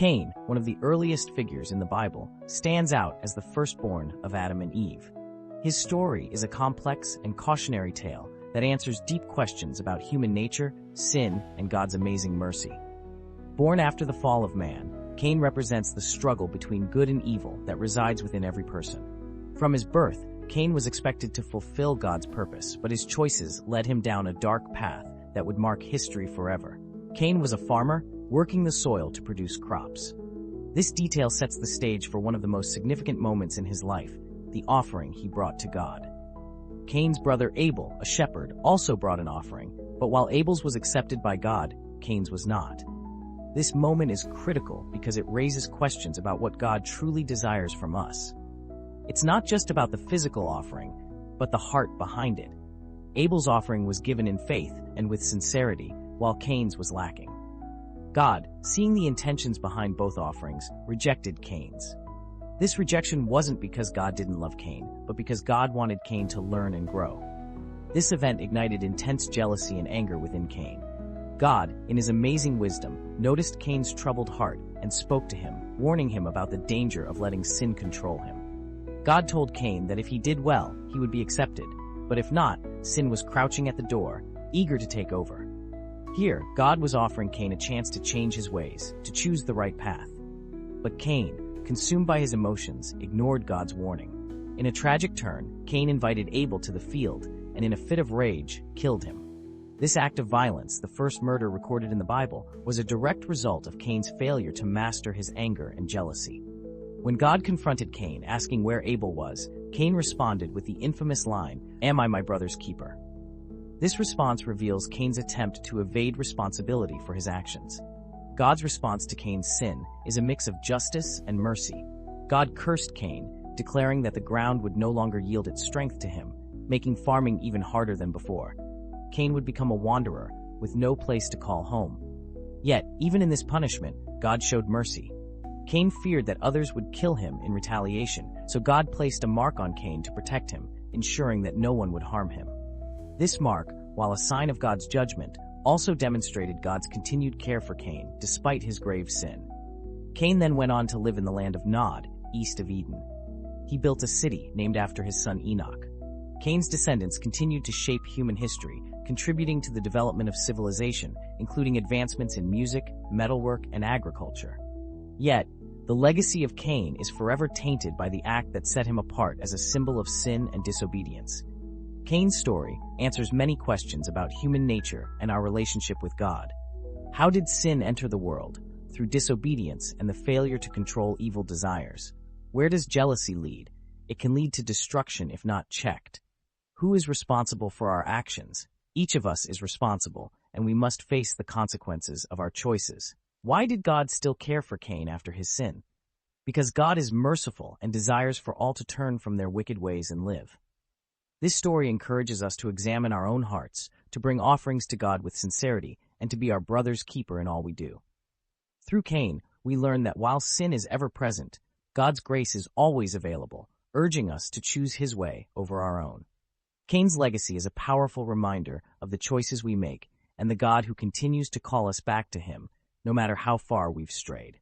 Cain, one of the earliest figures in the Bible, stands out as the firstborn of Adam and Eve. His story is a complex and cautionary tale that answers deep questions about human nature, sin, and God's amazing mercy. Born after the fall of man, Cain represents the struggle between good and evil that resides within every person. From his birth, Cain was expected to fulfill God's purpose, but his choices led him down a dark path that would mark history forever. Cain was a farmer, working the soil to produce crops. This detail sets the stage for one of the most significant moments in his life, the offering he brought to God. Cain's brother Abel, a shepherd, also brought an offering, but while Abel's was accepted by God, Cain's was not. This moment is critical because it raises questions about what God truly desires from us. It's not just about the physical offering, but the heart behind it. Abel's offering was given in faith and with sincerity, while Cain's was lacking. God, seeing the intentions behind both offerings, rejected Cain's. This rejection wasn't because God didn't love Cain, but because God wanted Cain to learn and grow. This event ignited intense jealousy and anger within Cain. God, in his amazing wisdom, noticed Cain's troubled heart and spoke to him, warning him about the danger of letting sin control him. God told Cain that if he did well, he would be accepted, but if not, sin was crouching at the door, eager to take over. Here, God was offering Cain a chance to change his ways, to choose the right path. But Cain, consumed by his emotions, ignored God's warning. In a tragic turn, Cain invited Abel to the field, and in a fit of rage, killed him. This act of violence, the first murder recorded in the Bible, was a direct result of Cain's failure to master his anger and jealousy. When God confronted Cain, asking where Abel was, Cain responded with the infamous line, "Am I my brother's keeper?" This response reveals Cain's attempt to evade responsibility for his actions. God's response to Cain's sin is a mix of justice and mercy. God cursed Cain, declaring that the ground would no longer yield its strength to him, making farming even harder than before. Cain would become a wanderer, with no place to call home. Yet, even in this punishment, God showed mercy. Cain feared that others would kill him in retaliation, so God placed a mark on Cain to protect him, ensuring that no one would harm him. This mark, while a sign of God's judgment, also demonstrated God's continued care for Cain despite his grave sin. Cain then went on to live in the land of Nod, east of Eden. He built a city named after his son Enoch. Cain's descendants continued to shape human history, contributing to the development of civilization, including advancements in music, metalwork, and agriculture. Yet, the legacy of Cain is forever tainted by the act that set him apart as a symbol of sin and disobedience. Cain's story answers many questions about human nature and our relationship with God. How did sin enter the world? Through disobedience and the failure to control evil desires. Where does jealousy lead? It can lead to destruction if not checked. Who is responsible for our actions? Each of us is responsible, and we must face the consequences of our choices. Why did God still care for Cain after his sin? Because God is merciful and desires for all to turn from their wicked ways and live. This story encourages us to examine our own hearts, to bring offerings to God with sincerity, and to be our brother's keeper in all we do. Through Cain, we learn that while sin is ever present, God's grace is always available, urging us to choose his way over our own. Cain's legacy is a powerful reminder of the choices we make and the God who continues to call us back to him, no matter how far we've strayed.